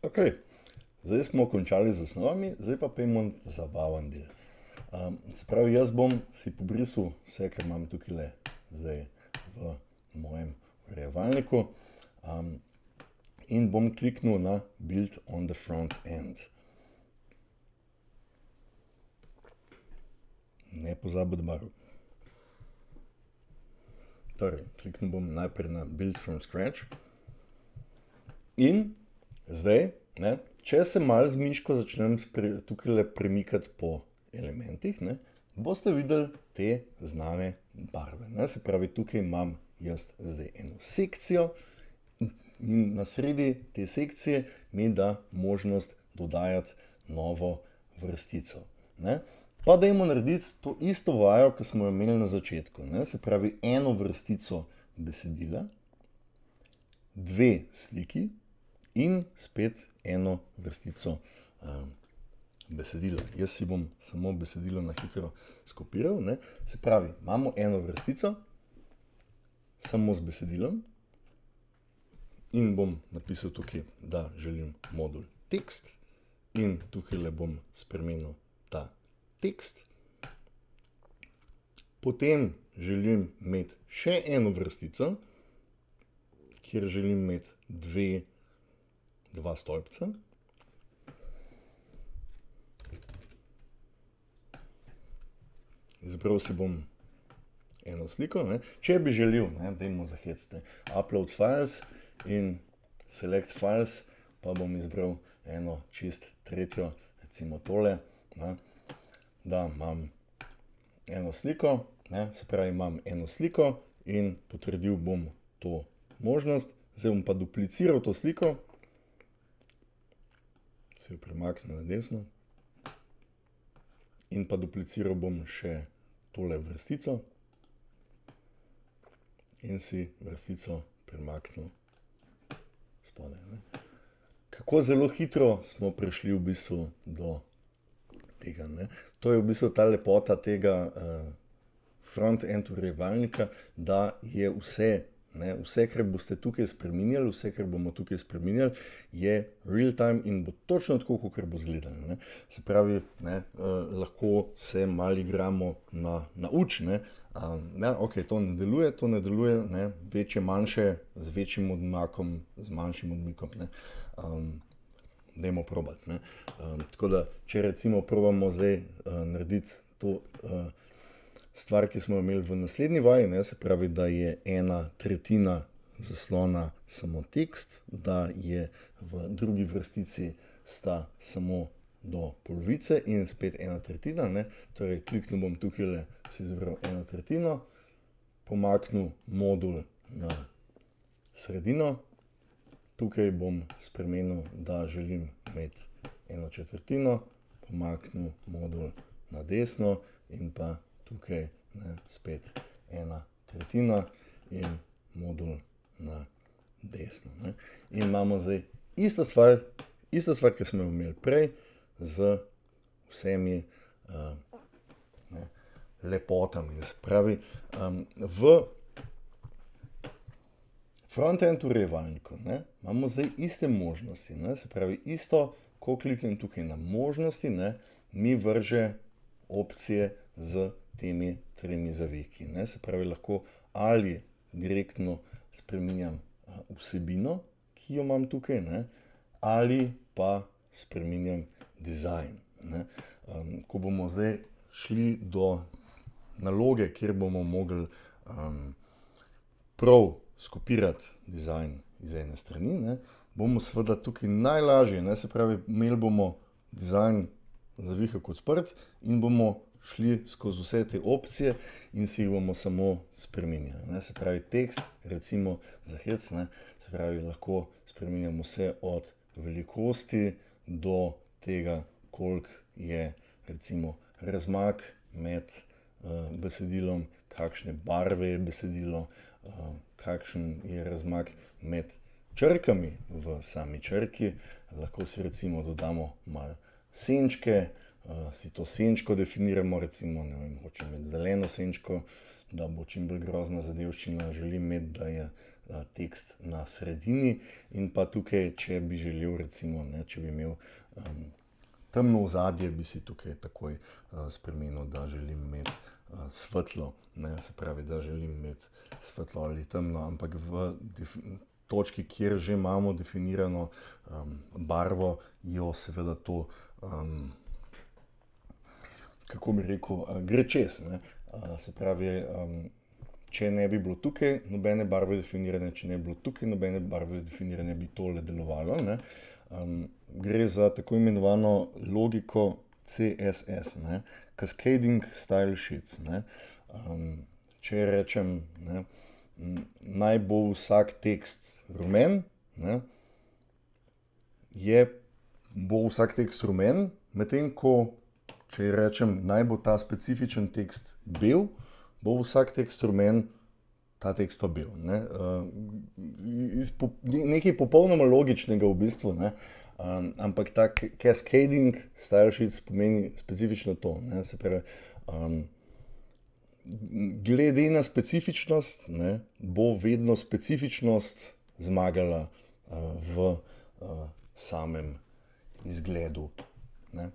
Ok, zdaj smo končali z osnovami, zdaj pa pojdimo na zabaven del. Se pravi, jaz bom si pobrisal vse, kar imam tukaj zdaj v mojem urejevalniku, in bom kliknil na Build on the front end. Ne pozabiti barv. Torej, kliknil bom najprej na Build from scratch. In zdaj, če se malo z miško začnem tukaj premikati po elementih, boste videli te znane barve. Se pravi, tukaj imam jaz zdaj eno sekcijo in na sredi te sekcije mi da možnost dodajati novo vrstico. Pa dajmo narediti to isto vajo, ki smo jo imeli na začetku. Se pravi, eno vrstico besedila, dve sliki in spet eno vrstico besedila. Jaz si bom samo besedilo na hitro skopiral. Se pravi, imamo eno vrstico samo z besedilom in bom napisal tukaj, da želim modul tekst in tukaj bom spremenil ta tekst. Potem želim imeti še eno vrstico, kjer želim imeti dva stolpca. Izbral si bom eno sliko. Če bi želel, dajmo zahecati, upload files in select files, pa bom izbral eno čist tretjo, recimo tole, da imam eno sliko, se pravi, imam eno sliko in potrdil bom to možnost. Zdaj bom pa dupliciral to sliko, se jo premaknem na desno in pa dupliciral bom še tole vrstico in si vrstico premaknil spodaj. Kako zelo hitro smo prišli v bistvu do tega. To je v bistvu ta lepota tega front-end urejevalnika, da je vse, kar boste tukaj spreminjali, vse, kar bomo tukaj spreminjali, je real time in bo točno tako, kot bo izgledalo. Se pravi, lahko se malo igramo na uč. Ok, to ne deluje, večje, manjše, z večjim odmakom, z manjšim odmikom. Dajmo probati. Tako da, če recimo probamo zdaj narediti to stvar, ki smo jo imeli v naslednji vaji, se pravi, da je 1/3 zaslona samo tekst, da je v drugi vrstici sta samo do polovice in spet 1/3. Torej, kliknil bom tukaj, si izbral 1/3, pomaknil modul na sredino, tukaj bom spremenil, da želim imeti 1/4, pomaknil modul na desno in pa tukaj spet 1/3 in modul na desno. In imamo zdaj isto stvar, ki smo jo imeli prej, z vsemi lepotami. Se pravi, v front-end urejevalniku imamo zdaj iste možnosti. Se pravi, isto, ko kliknem tukaj na možnosti, mi vrže opcije z temi tremi zavihki. Se pravi, lahko ali direktno spreminjam vsebino, ki jo imam tukaj, ali pa spreminjam dizajn. Ko bomo zdaj šli do naloge, kjer bomo mogli prav skopirati dizajn iz ene strani, bomo seveda tukaj najlažje, se pravi, imeli bomo dizajn zavihek odprt in bomo šli skozi vse te opcije in si jih bomo samo spreminjali. Se pravi, tekst, recimo za hec, se pravi, lahko spreminjamo vse od velikosti do tega, koliko je recimo razmak med besedilom, kakšne barve je besedilo, kakšen je razmak med črkami v sami črki. Lahko si recimo dodamo malo senčke, si to senčko definiramo, recimo, hočem imeti zeleno senčko, da bo čim bolj grozna zadevščina, želim imeti, da je tekst na sredini, in pa tukaj, če bi želel, recimo, ne, če bi imel temno ozadje, bi si tukaj takoj spremenil, da želim imeti svetlo, ne, se pravi, da želim imeti svetlo ali temno, ampak v točki, kjer že imamo definirano barvo, jo seveda to, kako bi rekel, gre čez, ne. Se pravi, če ne bi bilo tukaj nobene barve definirane, če ne bi bilo tukaj nobene barve definirane, bi tole delovalo, ne. Gre za tako imenovano logiko CSS, ne, Cascading Style Sheets, ne. Če rečem, ne, naj bo vsak tekst rumen, ne, bo vsak tekst rumen, medtem ko, če rečem, naj bo ta specifičen tekst bel, bo vsak tekst rumen, ta tekst pa bel, ne. Nekaj popolnoma logičnega v bistvu, ne. Ampak ta cascading style sheets pomeni specifično to, ne. Se pravi, glede na specifičnost, ne, bo vedno specifičnost zmagala v samem izgledu, ne.